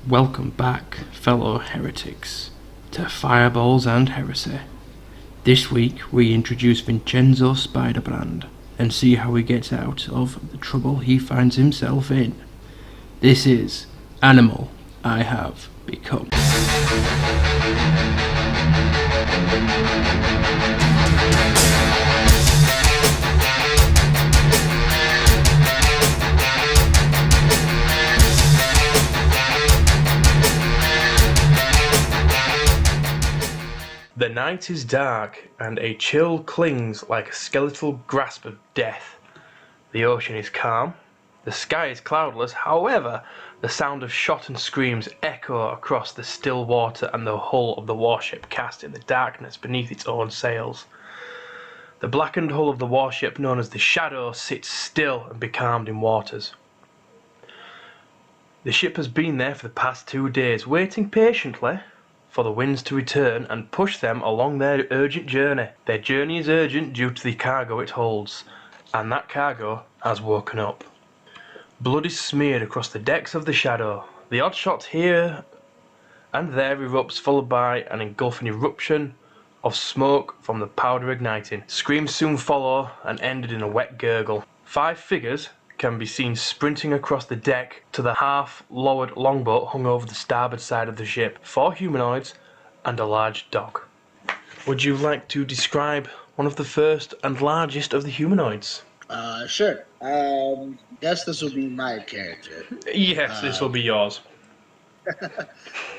Welcome back, fellow heretics, to Fireballs and Heresy. This week we introduce Vinchenzo Spiderbrand and see how he gets out of the trouble he finds himself in. This is Animal I Have Become. The night is dark, and a chill clings like a skeletal grasp of death. The ocean is calm, the sky is cloudless, however, the sound of shot and screams echo across the still water and the hull of the warship cast in the darkness beneath its own sails. The blackened hull of the warship known as the Shadow sits still and becalmed in waters. The ship has been there for the past 2 days, waiting patiently for the winds to return and push them along their urgent journey. Their journey is urgent due to the cargo it holds, and that cargo has woken up. Blood is smeared across the decks of the Shadow. The odd shot here and there erupts, followed by an engulfing eruption of smoke from the powder igniting. Screams soon follow and ended in a wet gurgle. 5 figures can be seen sprinting across the deck to the half-lowered longboat hung over the starboard side of the ship. 4 humanoids and a large dog. Would you like to describe one of the first and largest of the humanoids? Sure. Guess this will be my character. Yes, this will be yours.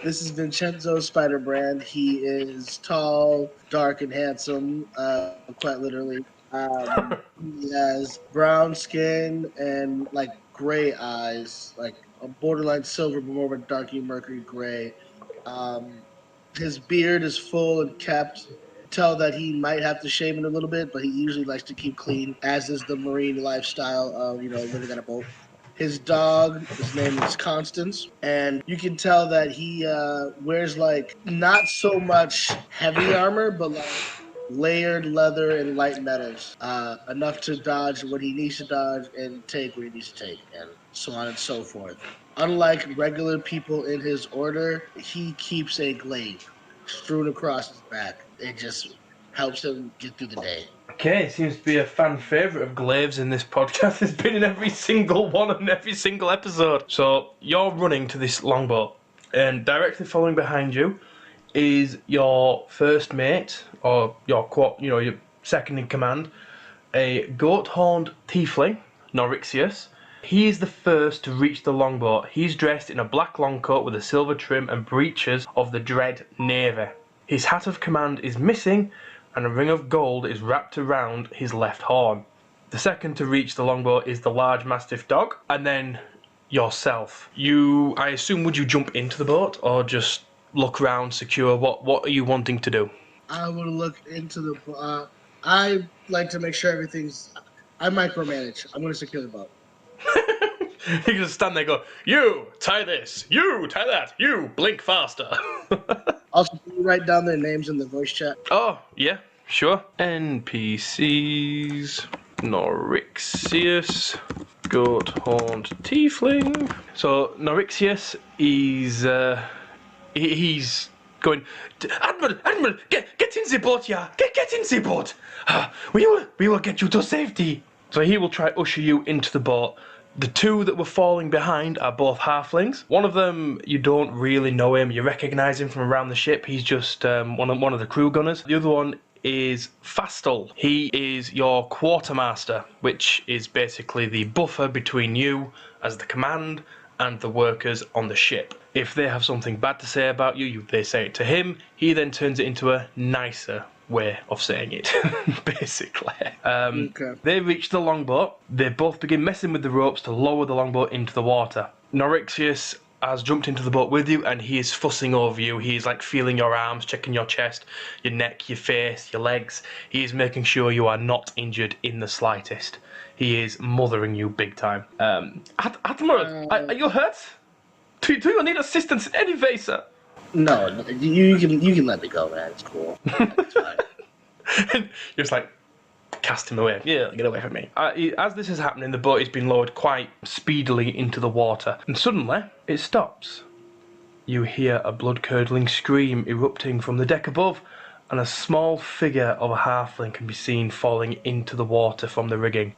This is Vinchenzo Spiderbrand. He is tall, dark, and handsome, quite literally. He has brown skin and like gray eyes, like a borderline silver, but more of a darky mercury gray. His beard is full and kept. Tell that he might have to shave it a little bit, but he usually likes to keep clean, as is the marine lifestyle of living on a boat. His dog, his name is Constance, and you can tell that he wears like not so much heavy armor, but like layered leather and light metals, enough to dodge what he needs to dodge and take what he needs to take, and so on and so forth. Unlike regular people in his order, he keeps a glaive strewn across his back. It just helps him get through the day. Okay, seems to be a fan favourite of glaives in this podcast. It's been in every single one and every single episode. So you're running to this longboat, and directly following behind you is your first mate, or your second in command, a goat-horned tiefling, Norixius. He is the first to reach the longboat. He's dressed in a black long coat with a silver trim and breeches of the dread navy. His hat of command is missing, and a ring of gold is wrapped around his left horn. The second to reach the longboat is the large mastiff dog, and then yourself. I assume, would you jump into the boat, or just look around, secure? What are you wanting to do? I would look into the. I like to make sure everything's. I micromanage. I'm going to secure the boat. You can just stand there and go, you tie this, you tie that, you blink faster. Also, can you write down their names in the voice chat? Oh, yeah, sure. NPCs, Norixius, goat-horned tiefling. So Norixius is he's going, Admiral, get in the boat, yeah, get in the boat. We will get you to safety. So he will try to usher you into the boat. The 2 that were falling behind are both halflings. One of them, you don't really know him. You recognise him from around the ship. He's just one of the crew gunners. The other one is Fastel. He is your quartermaster, which is basically the buffer between you as the command and the workers on the ship. If they have something bad to say about you, they say it to him. He then turns it into a nicer way of saying it, basically. Okay. They reach the longboat. They both begin messing with the ropes to lower the longboat into the water. Norixius has jumped into the boat with you, and he is fussing over you. He is like feeling your arms, checking your chest, your neck, your face, your legs. He is making sure you are not injured in the slightest. He is mothering you big time. Admiral, are you hurt? Do you need assistance in any way, sir? No, you can let me go, man. It's cool. It's fine. And you're just like, cast him away. Yeah, get away from me. As this is happening, the boat is being lowered quite speedily into the water. And suddenly, it stops. you hear a blood-curdling scream erupting from the deck above, and a small figure of a halfling can be seen falling into the water from the rigging.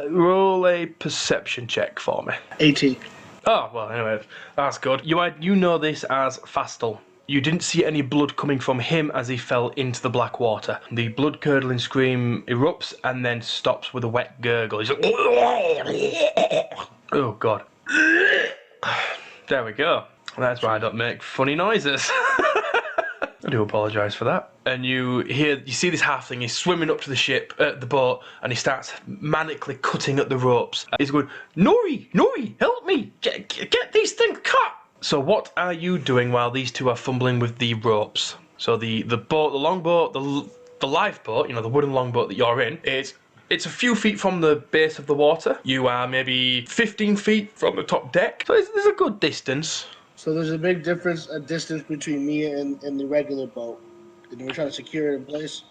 Roll a perception check for me. 18. Oh, well, anyway, that's good. You know this as Fastel. You didn't see any blood coming from him as he fell into the black water. The blood-curdling scream erupts and then stops with a wet gurgle. He's like, oh, God. There we go. That's why I don't make funny noises. I do apologise for that. And you see this halfling, he's swimming up to the boat, and he starts manically cutting at the ropes. He's going, Nori, help me, get these things cut. So what are you doing while these two are fumbling with the ropes? So the boat, the longboat, the lifeboat, the wooden longboat that you're in, it's a few feet from the base of the water. You are maybe 15 feet from the top deck. So there's a good distance. So there's a big distance between me and the regular boat. And we're trying to secure it in place.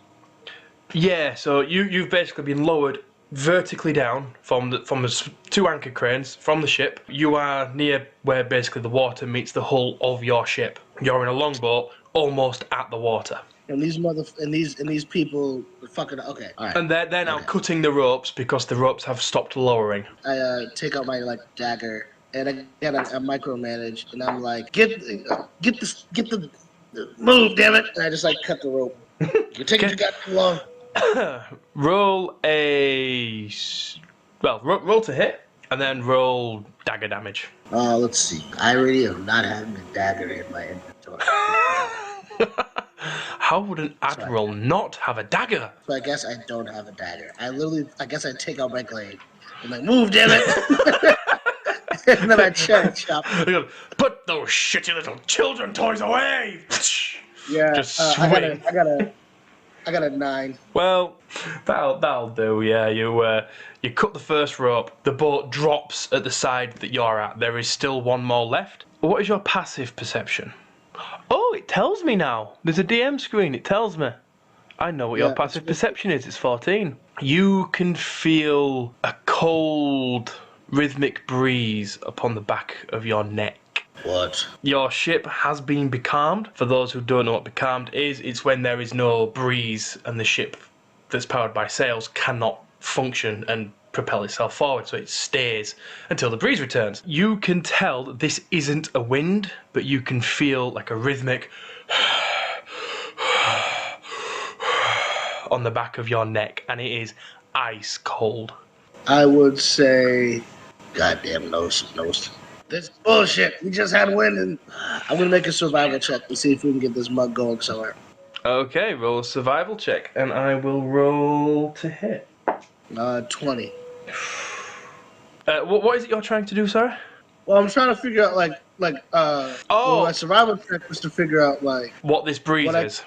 Yeah, so you've basically been lowered vertically down from the two anchor cranes from the ship. You are near where basically the water meets the hull of your ship. You're in a longboat, almost at the water. And these people are fucking okay. All right. And they're now cutting the ropes because the ropes have stopped lowering. I take out my dagger. And I got a micromanage, and I'm like, get the move, damn it! And I just cut the rope. You're taking too goddamn long. Roll roll to hit, and then roll dagger damage. Let's see. I already am not having a dagger in my inventory. How would an admiral not have a dagger? So I guess I don't have a dagger. I guess I take out my blade. I'm like, move, damn it! And then I chop. Put those shitty little children toys away! Yeah, just swing. I got a 9. Well, that'll do. Yeah, you cut the first rope. The boat drops at the side that you're at. There is still one more left. What is your passive perception? Oh, it tells me now. There's a DM screen. It tells me. I know what your passive perception is. It's 14. You can feel a cold, rhythmic breeze upon the back of your neck. What? Your ship has been becalmed. For those who don't know what becalmed is, it's when there is no breeze and the ship that's powered by sails cannot function and propel itself forward, so it stays until the breeze returns. You can tell that this isn't a wind, but you can feel a rhythmic on the back of your neck, and it is ice cold. I would say, goddamn nose. This is bullshit. We just had wind, and I'm gonna make a survival check to see if we can get this mug going somewhere. Okay, roll a survival check, and I will roll to hit. 20. What is it you're trying to do, sir? Well, I'm trying to figure out my survival check was to figure out what this breeze is.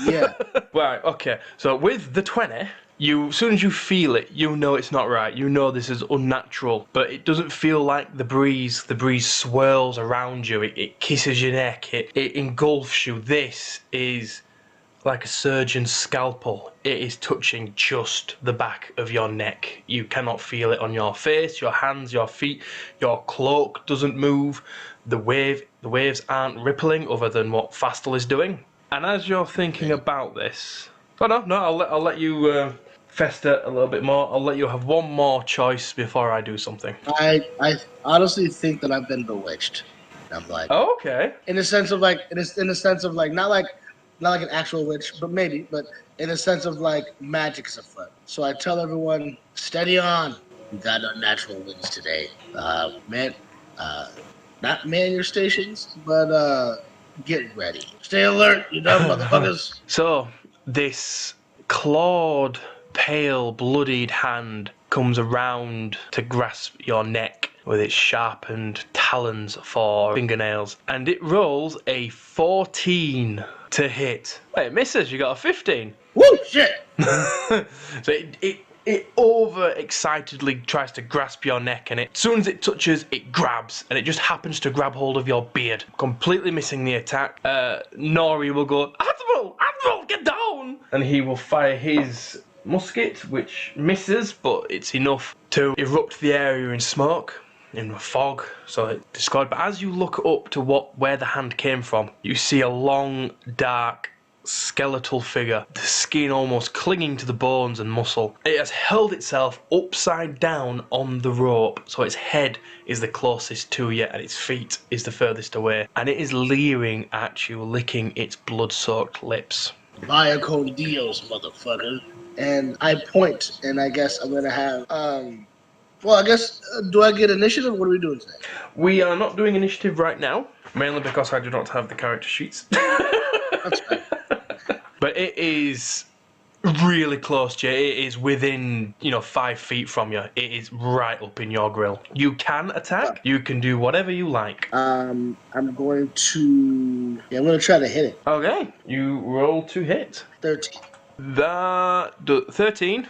Yeah. Right. Okay. So with the 20. As soon as you feel it, you know it's not right. You know this is unnatural, but it doesn't feel like the breeze. The breeze swirls around you. It kisses your neck. It engulfs you. This is like a surgeon's scalpel. It is touching just the back of your neck. You cannot feel it on your face, your hands, your feet. Your cloak doesn't move. The waves aren't rippling other than what Fastel is doing. And as you're thinking about this, I'll let you fester a little bit more. I'll let you have one more choice before I do something. I honestly think that I've been bewitched. I'm like, oh, okay. In the sense of not like an actual witch, but maybe, but in the sense of magic is afoot. So I tell everyone, steady on. We got unnatural winds today. Not man your stations, but get ready. Stay alert, you dumb motherfuckers. So this clawed, pale, bloodied hand comes around to grasp your neck with its sharpened talons for fingernails, and it rolls a 14 to hit. Wait, it misses. You got a 15. Woo, shit! So it over-excitedly tries to grasp your neck, and as soon as it touches, it grabs, and it just happens to grab hold of your beard, completely missing the attack. Nori will go, Admiral, get down! And he will fire his musket, which misses, but it's enough to erupt the area in smoke. in the fog, so it's discolored. But as you look up to where the hand came from, you see a long, dark, skeletal figure, the skin almost clinging to the bones and muscle. It has held itself upside down on the rope, so its head is the closest to you and its feet is the furthest away, and it is leering at you, licking its blood-soaked lips. Vaya con Dios, motherfucker. And I point, and I guess I'm gonna have do I get initiative? What are we doing today? We are not doing initiative right now, mainly because I do not have the character sheets. That's fine. But it is really close to you. It is within, 5 feet from you. It is right up in your grill. You can attack. You can do whatever you like. I'm going to try to hit it. Okay, you roll to hit. 13. 13?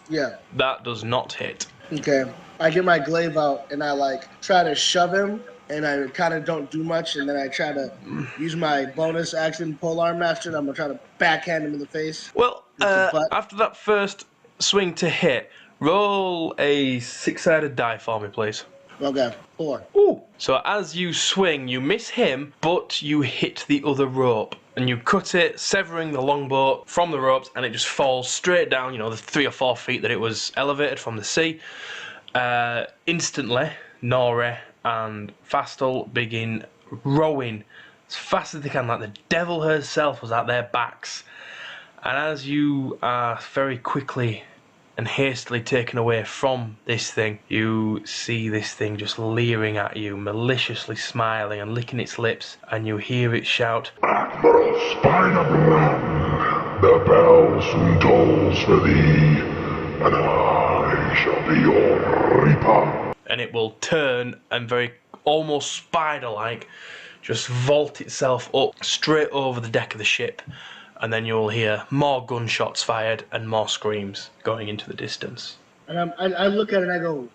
Yeah. That does not hit. Okay. I get my glaive out and I try to shove him, and I kind of don't do much, and then I try to use my bonus action polearm master, and I'm gonna try to backhand him in the face. Well, after that first swing to hit, roll a 6-sided die for me, please. Okay, 4. Ooh. So as you swing, you miss him, but you hit the other rope. And you cut it, severing the longbow from the ropes, and it just falls straight down, the 3 or 4 feet that it was elevated from the sea. Instantly, Nori and Fastel begin rowing as fast as they can, like the devil herself was at their backs. And as you are very quickly and hastily taken away from this thing, you see this thing just leering at you, maliciously smiling and licking its lips, and you hear it shout, Admiral Spiderbrand, the bell soon tolls for thee, and I shall be your reaper. And it will turn and very almost spider-like just vault itself up straight over the deck of the ship, and then you'll hear more gunshots fired and more screams going into the distance. And I look at it and I go,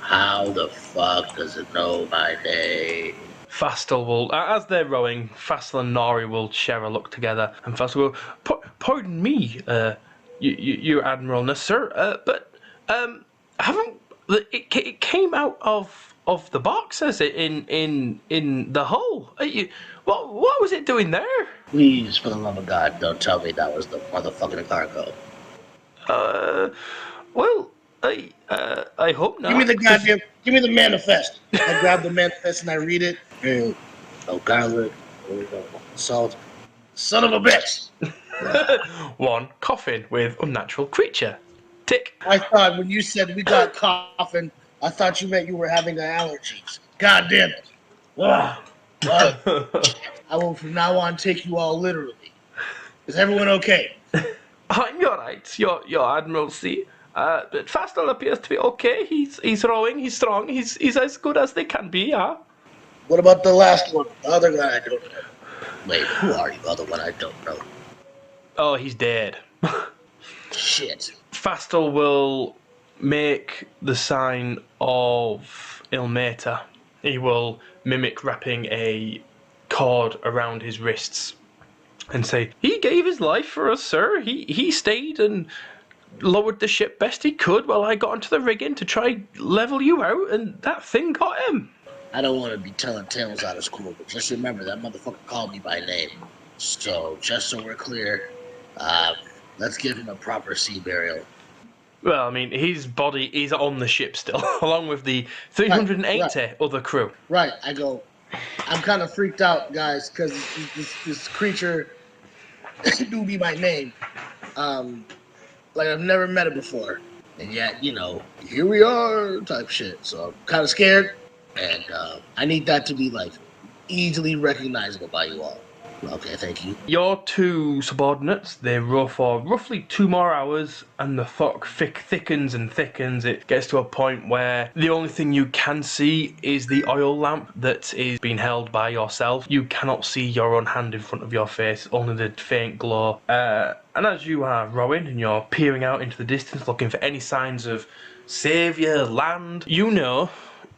how the fuck does it know my name? Fastel will, as they're rowing, Fastel and Nori will share a look together, and Fastel will, pardon me, your Admiralness, sir, but haven't it came out of the box, as it in the hull? What was it doing there? Please, for the love of God, don't tell me that was the motherfucking cargo. Well, I hope not. Give me the manifest. I grab the manifest and I read it. No garlic, salt. Son of a bitch! 1 coffin with unnatural creature. Tick. I thought when you said we got coffin, I thought you meant you were having allergies. God damn it. I will from now on take you all literally. Is everyone okay? I'm alright, your Admiralty. But Fastel appears to be okay. He's rowing, he's strong, he's as good as they can be, yeah? What about the last one? The other guy I don't know. Wait, who are you? The other one I don't know. Oh, he's dead. Shit. Fastel will make the sign of Ilmata. He will mimic wrapping a cord around his wrists and say, he gave his life for us, sir. He stayed and lowered the ship best he could while I got into the rigging to try level you out, and that thing got him. I don't want to be telling tales out of school, but just remember that motherfucker called me by name. So, just so we're clear, let's give him a proper sea burial. Well, I mean, his body is on the ship still, along with the 380 other crew. Right, I go, I'm kind of freaked out, guys, because this creature knew me by name. Like I've never met it before. And yet, here we are type shit. So I'm kind of scared. And I need that to be, easily recognizable by you all. Okay, thank you. Your 2 subordinates, they row for roughly 2 more hours, and the fog thickens and thickens. It gets to a point where the only thing you can see is the oil lamp that is being held by yourself. You cannot see your own hand in front of your face, only the faint glow. And as you are rowing and you're peering out into the distance, looking for any signs of saviour, land,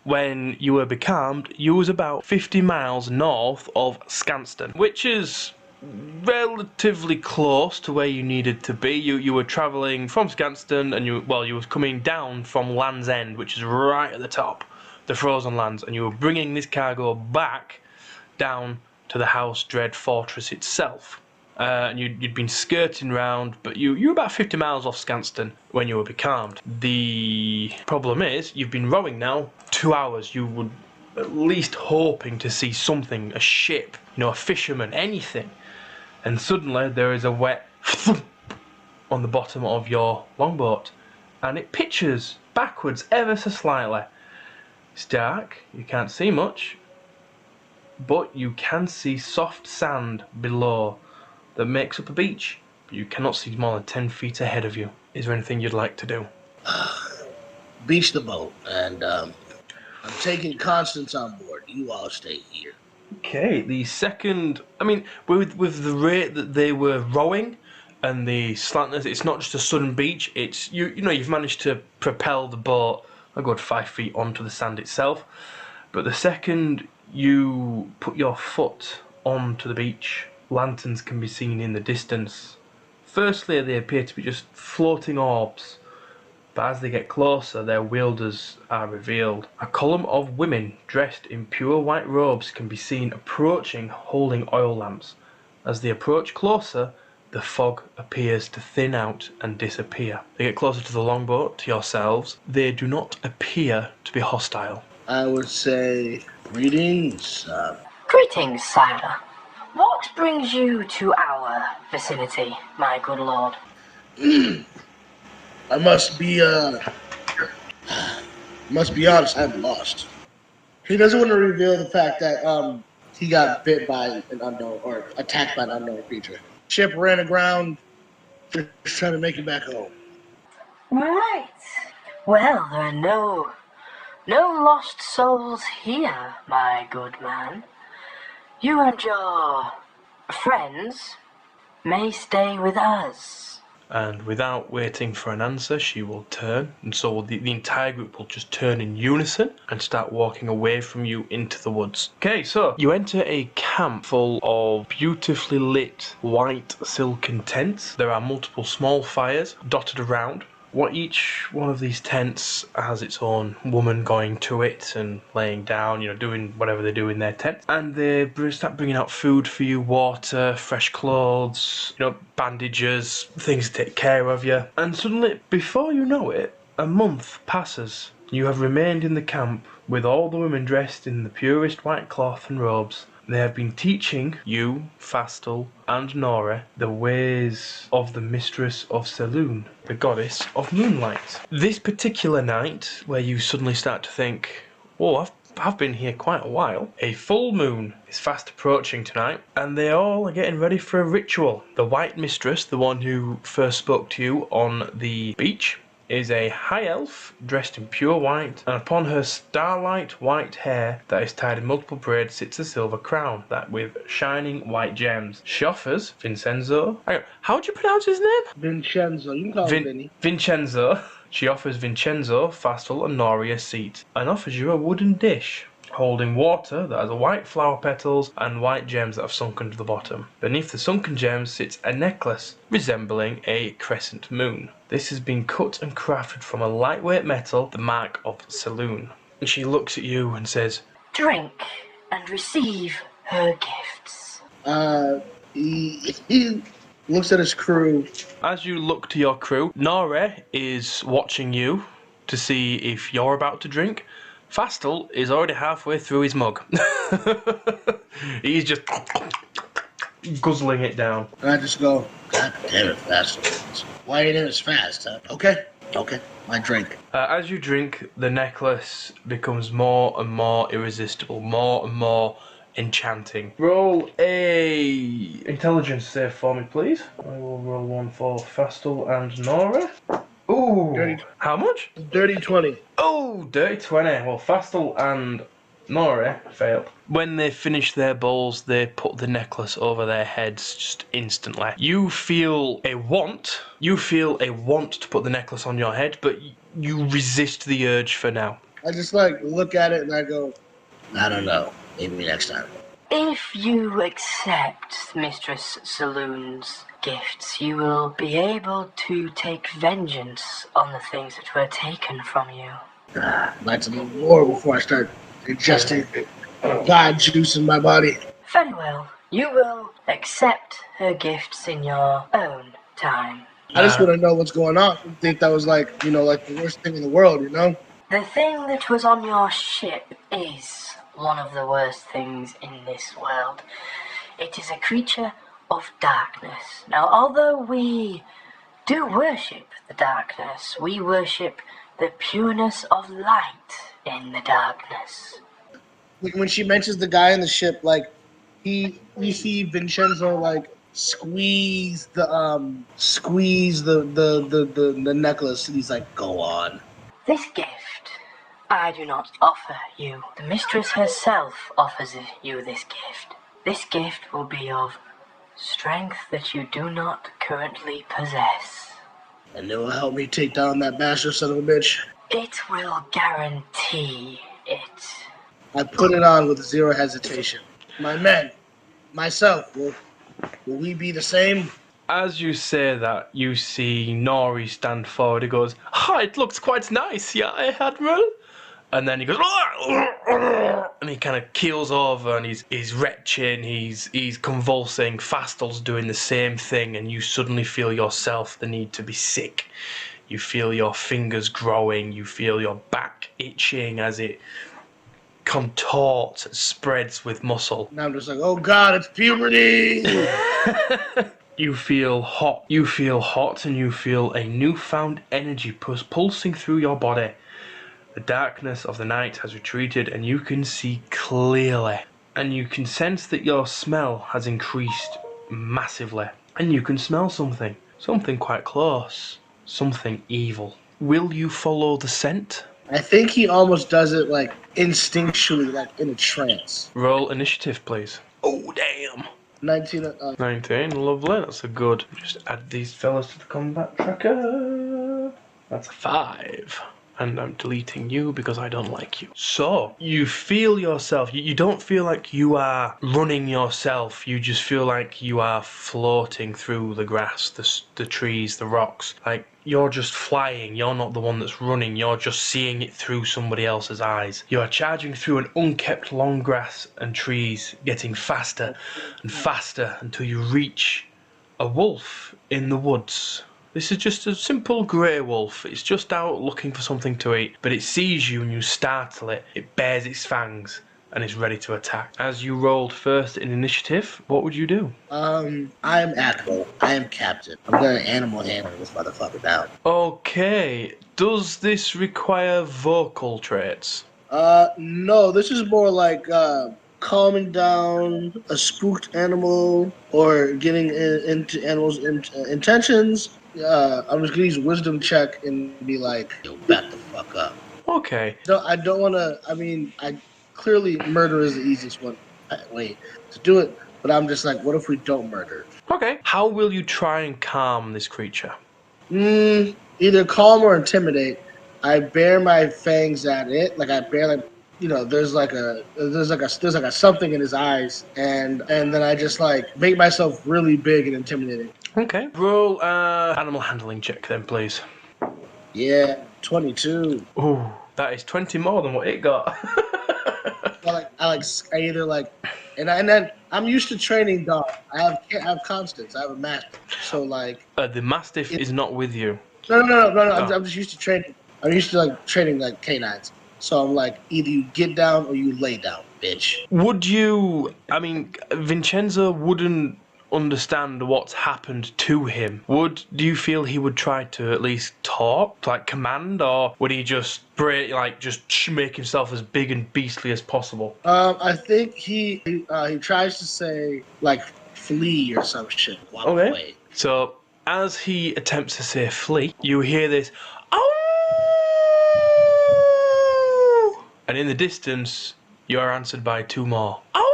when you were becalmed, you was about 50 miles north of Skanston, which is relatively close to where you needed to be. You were travelling from Skanston, and you was coming down from Land's End, which is right at the top the frozen lands, and you were bringing this cargo back down to the House Dread Fortress itself. And you'd been skirting round, but you were about 50 miles off Scanston when you were becalmed. The problem is, you've been rowing now 2 hours. You would at least hoping to see something, a ship, a fisherman, anything. And suddenly there is a wet thump on the bottom of your longboat, and it pitches backwards ever so slightly. It's dark, you can't see much, but you can see soft sand below that makes up a beach, but you cannot see more than 10 feet ahead of you. Is there anything you'd like to do? Beach the boat, and I'm taking Constance on board. You all stay here. Okay, the second, with the rate that they were rowing and the slantness, it's not just a sudden beach, it's, you've managed to propel the boat a good 5 feet onto the sand itself, but the second you put your foot onto the beach, lanterns can be seen in the distance. Firstly, they appear to be just floating orbs, but as they get closer, their wielders are revealed. A column of women dressed in pure white robes can be seen approaching, holding oil lamps. As they approach closer, the fog appears to thin out and disappear. They get closer to the longboat, to yourselves. They do not appear to be hostile. I would say, greetings. Greetings, sire. What brings you to our vicinity, my good lord? I must be honest, I'm lost. He doesn't want to reveal the fact that he got bit by an unknown, or attacked by an unknown creature. Ship ran aground, just trying to make it back home. Right. Well, there are no lost souls here, my good man. You and your friends may stay with us. And without waiting for an answer, she will turn, and so the entire group will just turn in unison and start walking away from you into the woods. Okay, so you enter a camp full of beautifully lit white silken tents. There are multiple small fires dotted around. Each one of these tents has its own woman going to it and laying down, doing whatever they do in their tent. And they start bringing out food for you, water, fresh clothes, bandages, things to take care of you. And suddenly, before you know it, a month passes. You have remained in the camp with all the women dressed in the purest white cloth and robes. They have been teaching you, Fastal, and Nora the ways of the mistress of Selûne, the goddess of moonlight. This particular night, where you suddenly start to think, oh, I've been here quite a while, a full moon is fast approaching tonight, and they all are getting ready for a ritual. The White Mistress, the one who first spoke to you on the beach, is a high elf dressed in pure white, and upon her starlight white hair that is tied in multiple braids sits a silver crown that with shining white gems. She offers Vincenzo. How do you pronounce his name? Vincenzo. You can call him Vinny. Vincenzo. She offers Vincenzo, Fastal, and Nori a seat, and offers you a wooden dish holding water that has white flower petals and white gems that have sunken to the bottom. Beneath the sunken gems sits a necklace resembling a crescent moon. This has been cut and crafted from a lightweight metal, the mark of Selûne. And she looks at you and says, Drink and receive her gifts. He looks at his crew. As you look to your crew, Nora is watching you to see if you're about to drink. Fastal is already halfway through his mug. He's just guzzling it down. And I just go, God damn it, Fastal. Why ain't it as fast, huh? Okay, my drink. As you drink, the necklace becomes more and more irresistible, more and more enchanting. Roll a intelligence save for me, please. I will roll one for Fastal and Nora. Ooh, Dirty. How much? Dirty 20. Oh, dirty 20. Well, Fastal and Nora failed. When they finish their bowls, they put the necklace over their heads just instantly. You feel a want to put the necklace on your head, but you resist the urge for now. I just look at it and I go, I don't know. Maybe next time. If you accept Mistress Selûne's gifts, you will be able to take vengeance on the things that were taken from you. Lights a little more before I start ingesting God juice in my body. Very well. You will accept her gifts in your own time. I just want to know what's going on. I think that was like the worst thing in the world, The thing that was on your ship is one of the worst things in this world. It is a creature of darkness. Now, although we do worship the darkness, we worship the pureness of light in the darkness. Like when she mentions the guy in the ship, like you see Vincenzo like squeeze the necklace, and he's like, "Go on." This gift I do not offer you. The mistress herself offers you this gift. This gift will be of strength that you do not currently possess. And it will help me take down that bastard son of a bitch. It will guarantee it. I put it on with zero hesitation. My men, myself, will we be the same? As you say that, you see Nori stand forward. He goes, it looks quite nice, yeah, Admiral? And then he goes, and he kind of keels over, and he's retching, he's convulsing. Fastel's doing the same thing, and you suddenly feel yourself the need to be sick. You feel your fingers growing, you feel your back itching as it contorts and spreads with muscle. And I'm just like, oh God, it's puberty! You feel hot, and you feel a newfound energy pulsing through your body. The darkness of the night has retreated, and you can see clearly. And you can sense that your smell has increased massively. And you can smell something quite close, something evil. Will you follow the scent? I think he almost does it like instinctually, like in a trance. Roll initiative, please. Oh, damn. 19. 19, lovely, that's a good. Just add these fellas to the combat tracker. That's a 5. And I'm deleting you because I don't like you. So, you feel yourself, you don't feel like you are running yourself, you just feel like you are floating through the grass, the trees, the rocks. Like, you're just flying, you're not the one that's running, you're just seeing it through somebody else's eyes. You are charging through an unkept long grass and trees, getting faster and faster until you reach a wolf in the woods. This is just a simple grey wolf. It's just out looking for something to eat, but it sees you and you startle it. It bares its fangs and is ready to attack. As you rolled first in initiative, what would you do? I am Admiral. I am Captain. I'm gonna animal handle this motherfucker down. Okay, does this require vocal traits? No, this is more like calming down a spooked animal or getting into animals' intentions. I'm just gonna use wisdom check and be like, yo, back the fuck up. Okay. I don't want to. I mean, clearly murder is the easiest way to do it. But I'm just like, what if we don't murder? Okay. How will you try and calm this creature? Either calm or intimidate. I bare my fangs at it, like I bare there's like a something in his eyes, and then I just like make myself really big and intimidating. Okay. Roll animal handling check then, please. Yeah, 22. Ooh, that is 20 more than what it got. And then I'm used to training dogs. I have constants. I have a mastiff. So like The mastiff is not with you. No. Oh. I'm just used to training. I'm used to like training like canines. So I'm like, either you get down or you lay down, bitch. Would you? I mean, Vincenzo wouldn't understand what's happened to him. Do you feel he would try to at least talk, like command, or would he just make himself as big and beastly as possible? I think he tries to say like flee or some shit. Walk away. So as he attempts to say flee, you hear this, "Oh!" And in the distance, you are answered by 2 more. "Oh!"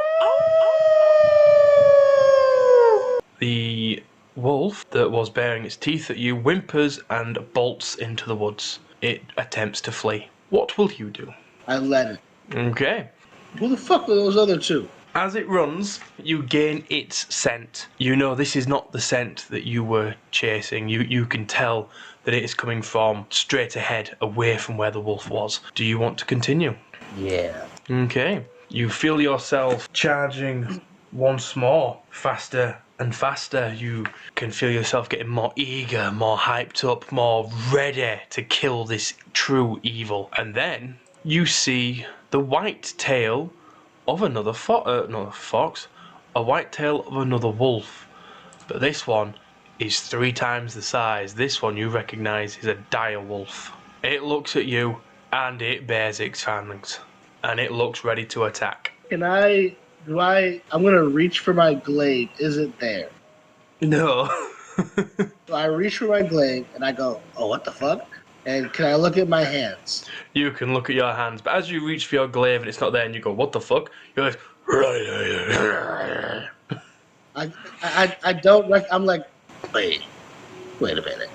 The wolf that was baring its teeth at you whimpers and bolts into the woods. It attempts to flee. What will you do? I let it. Okay. Who the fuck were those other two? As it runs, you gain its scent. You know this is not the scent that you were chasing. You can tell that it is coming from straight ahead, away from where the wolf was. Do you want to continue? Yeah. Okay. You feel yourself charging once more, faster and faster. You can feel yourself getting more eager, more hyped up, more ready to kill this true evil. And then you see the white tail of another fox, a white tail of another wolf. But this one is 3 times the size. This one you recognise is a dire wolf. It looks at you and it bares its fangs. And it looks ready to attack. I'm gonna reach for my glaive. Is it there? No. So I reach for my glaive and I go, oh, what the fuck? And can I look at my hands? You can look at your hands, but as you reach for your glaive and it's not there and you go, what the fuck? You're like, I don't, I'm like, wait a minute.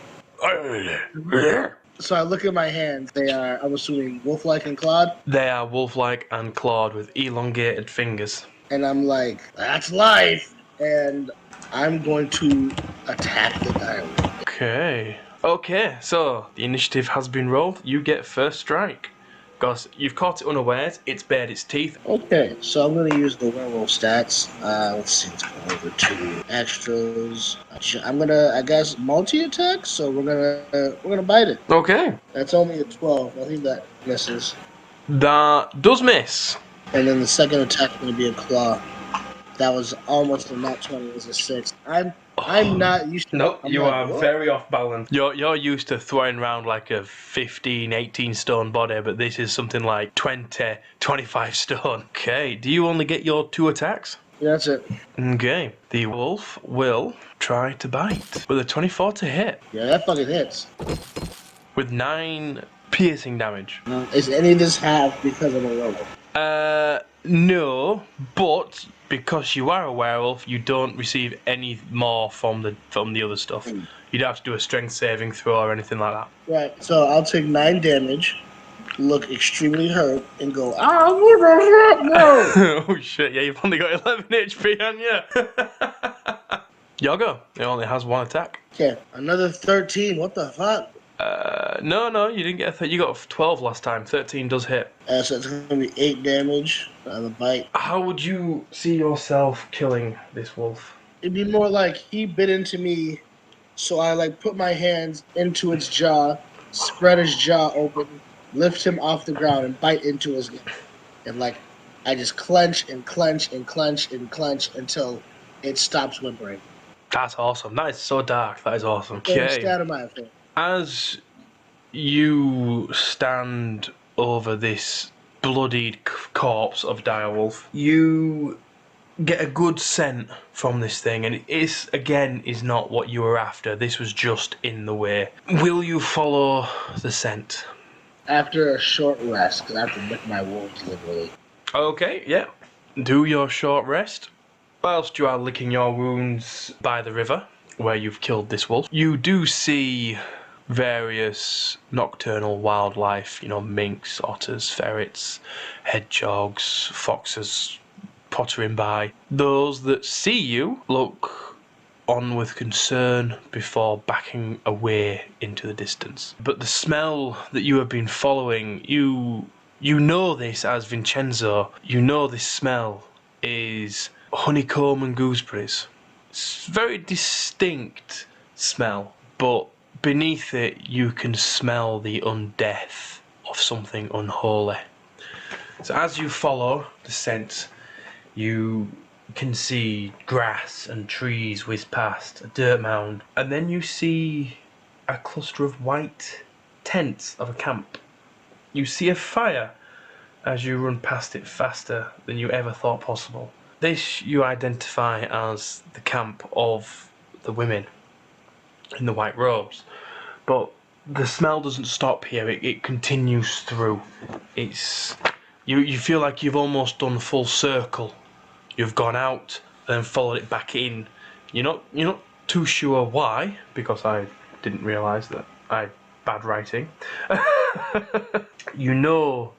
So I look at my hands. They are, I'm assuming, wolf-like and clawed. They are wolf-like and clawed with elongated fingers. And I'm like, that's life. And I'm going to attack the dire wolf. Okay, so the initiative has been rolled. You get first strike. Because you've caught it unawares, it's bared its teeth. Okay, so I'm going to use the werewolf stats. Let's see, let's go over to extras. I'm going to, I guess, multi-attack, so we're gonna bite it. Okay. That's only a 12. I think that misses. That does miss. And then the second attack is going to be a claw. That was almost a nat 20. It was a 6. I'm not used to. Nope, I'm you like, are what? very off balance. You're used to throwing around like a 15, 18 stone body, but this is something like 20, 25 stone. Okay, do you only get your 2 attacks? Yeah, that's it. Okay, the wolf will try to bite with a 24 to hit Yeah, that fucking hits. with 9 piercing damage. Is any of this half because I'm a werewolf? No, but because you are a werewolf, you don't receive any more from the other stuff. You don't have to do a strength saving throw or anything like that. Right. So I'll take 9 damage, look extremely hurt, and go, ah, what the fuck? No! Oh shit! Yeah, you've only got 11 HP, haven't you? Yogo, it only has 1 attack. Okay, another 13. What the fuck? No, you didn't get you got 12 last time. 13 does hit. So it's going to be 8 damage on the bite. How would you see yourself killing this wolf? It'd be more like he bit into me, so I like put my hands into its jaw, spread his jaw open, lift him off the ground, and bite into his neck. And like, I just clench and clench and clench and clench until it stops whimpering. That's awesome. That is so dark. That is awesome. Stay out of my face. As you stand over this bloodied corpse of direwolf, you get a good scent from this thing, and it is not what you were after. This was just in the way. Will you follow the scent? After a short rest, because I have to lick my wounds literally. Okay, yeah. Do your short rest. Whilst you are licking your wounds by the river, where you've killed this wolf, you do see various nocturnal wildlife, minks, otters, ferrets, hedgehogs, foxes pottering by. Those that see you look on with concern before backing away into the distance. But the smell that you have been following, you know this as Vinchenzo. You know this smell is honeycomb and gooseberries. It's a very distinct smell, but beneath it you can smell the undeath of something unholy. So as you follow the scent, you can see grass and trees whiz past, a dirt mound, and then you see a cluster of white tents of a camp. You see a fire as you run past it faster than you ever thought possible. This you identify as the camp of the women in the white robes. But the smell doesn't stop here, it continues through. You feel like you've almost done full circle. You've gone out and then followed it back in. You're not too sure why, because I didn't realise that I had bad writing. You know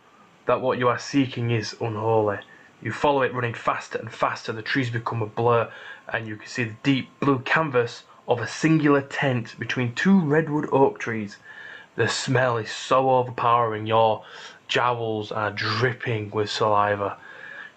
that what you are seeking is unholy. You follow it running faster and faster. The trees become a blur, and you can see the deep blue canvas of a singular tent between two redwood oak trees. The smell is so overpowering, your jowls are dripping with saliva.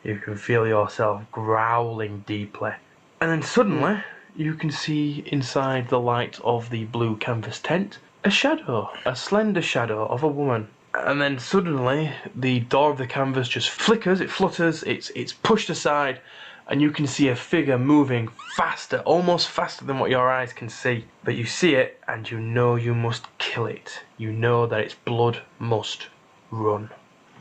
You can feel yourself growling deeply. And then suddenly, you can see inside the light of the blue canvas tent a shadow, a slender shadow of a woman. And then suddenly, the door of the canvas just flickers, it flutters, it's pushed aside, and you can see a figure moving faster, almost faster than what your eyes can see. But you see it, and you know you must kill it. You know that its blood must run.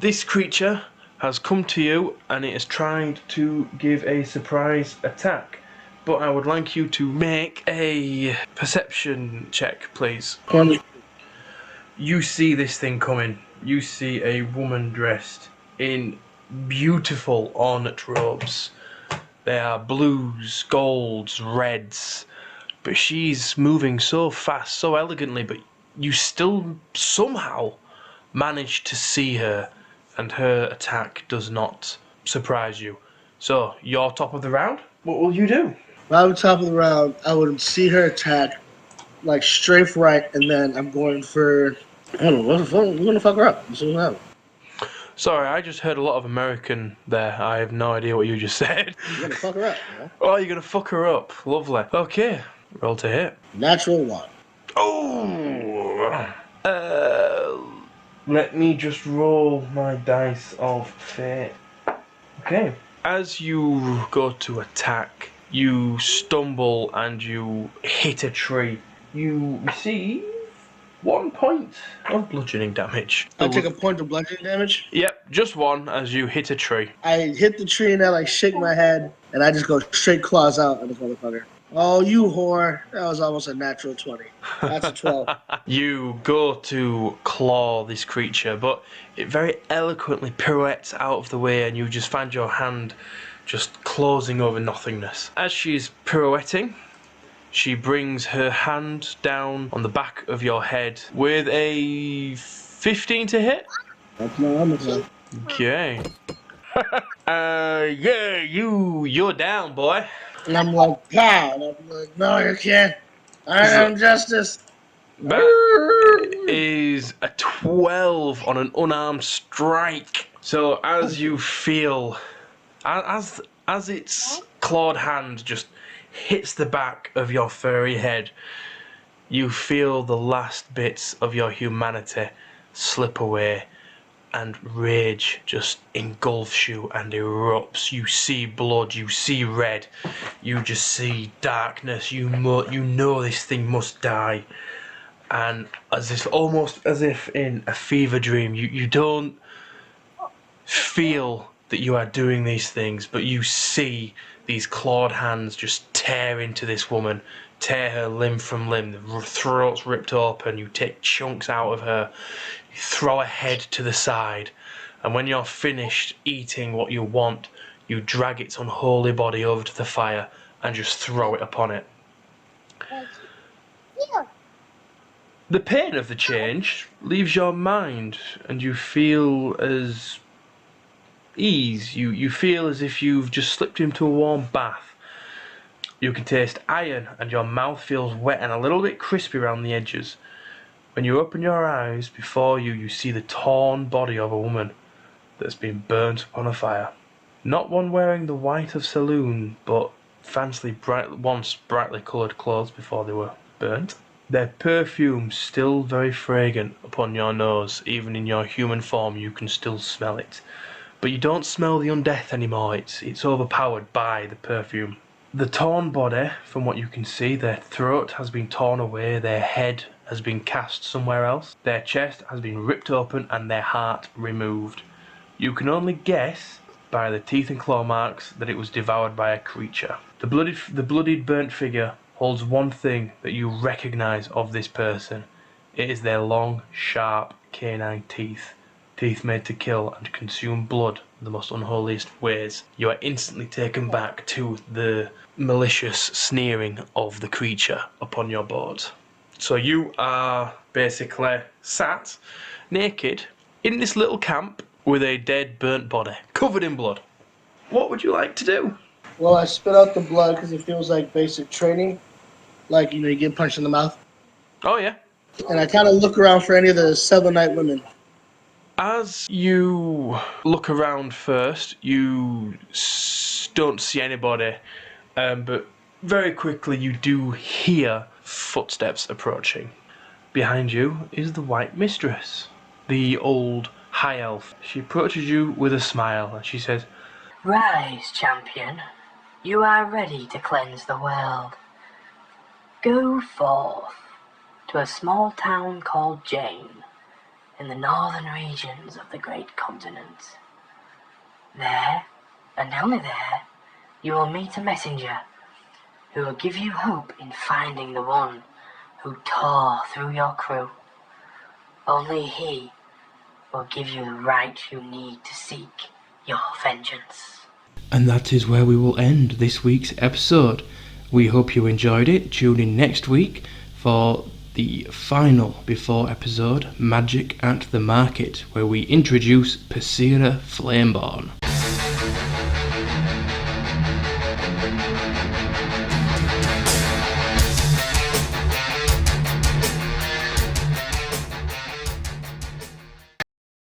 This creature has come to you, and it is trying to give a surprise attack. But I would like you to make a perception check, please. You see this thing coming. You see a woman dressed in beautiful ornate robes. They are blues, golds, reds. But she's moving so fast, so elegantly, but you still somehow manage to see her, and her attack does not surprise you. So, you're top of the round. What will you do? Right on top of the round, I would see her attack, like strafe right, and then I'm going for. I don't know what the fuck. We're gonna fuck her up. Let's see what happens. Sorry, I just heard a lot of American there. I have no idea what you just said. We're gonna fuck her up. You know? Oh, you're gonna fuck her up. Lovely. Okay, roll to hit. Natural one. Oh! Let me just roll my dice of fate. Okay. As you go to attack, you stumble and you hit a tree. You receive 1 point of bludgeoning damage. I take a point of bludgeoning damage. Yep, just one as you hit a tree. I hit the tree and I like shake my head, and I just go straight claws out at this motherfucker. Oh, you whore! That was almost a natural 20. That's a 12. You go to claw this creature, but it very eloquently pirouettes out of the way, and you just find your hand just closing over nothingness. As she's pirouetting, she brings her hand down on the back of your head with a 15 to hit. That's my armor. Okay. Yeah, you're down, boy. And I'm like, God. I'm like, no, you can't. I am justice. That is a 12 on an unarmed strike. So as you feel, as its clawed hand just hits the back of your furry head, you feel the last bits of your humanity slip away, and rage just engulfs you and erupts. You see blood, you see red, you just see darkness. You know this thing must die. And almost as if in a fever dream, you don't feel that you are doing these things, but you see these clawed hands just tear into this woman, tear her limb from limb, the throat's ripped open, you take chunks out of her, you throw her head to the side, and when you're finished eating what you want, you drag its unholy body over to the fire and just throw it upon it. The pain of the change leaves your mind, and you feel as ease. You feel as if you've just slipped into a warm bath. You can taste iron, and your mouth feels wet and a little bit crispy around the edges. When you open your eyes, before you see the torn body of a woman that's been burnt upon a fire. Not one wearing the white of saloon, but once brightly coloured clothes before they were burnt. Their perfume still very fragrant upon your nose. Even in your human form you can still smell it. But you don't smell the undeath anymore, it's overpowered by the perfume. The torn body, from what you can see, their throat has been torn away, their head has been cast somewhere else, their chest has been ripped open and their heart removed. You can only guess by the teeth and claw marks that it was devoured by a creature. The bloodied burnt figure holds one thing that you recognise of this person. It is their long, sharp, canine teeth. Teeth made to kill and consume blood in the most unholiest ways. You are instantly taken back to the malicious sneering of the creature upon your board. So you are basically sat naked in this little camp with a dead, burnt body, covered in blood. what would you like to do? Well, I spit out the blood because it feels like basic training. Like, you get punched in the mouth. Oh, yeah. And I kind of look around for any of the Selenite women. As you look around first, you don't see anybody, but very quickly you do hear footsteps approaching. Behind you is the White Mistress, the old high elf. She approaches you with a smile and she says, Rise, champion. You are ready to cleanse the world. Go forth to a small town called Jane in the northern regions of the great continent. There, and only there, you will meet a messenger who will give you hope in finding the one who tore through your crew. Only he will give you the right you need to seek your vengeance. And that is where we will end this week's episode. We hope you enjoyed it. Tune in next week for the final before episode, Magic at the Market, where we introduce Persira Flameborn.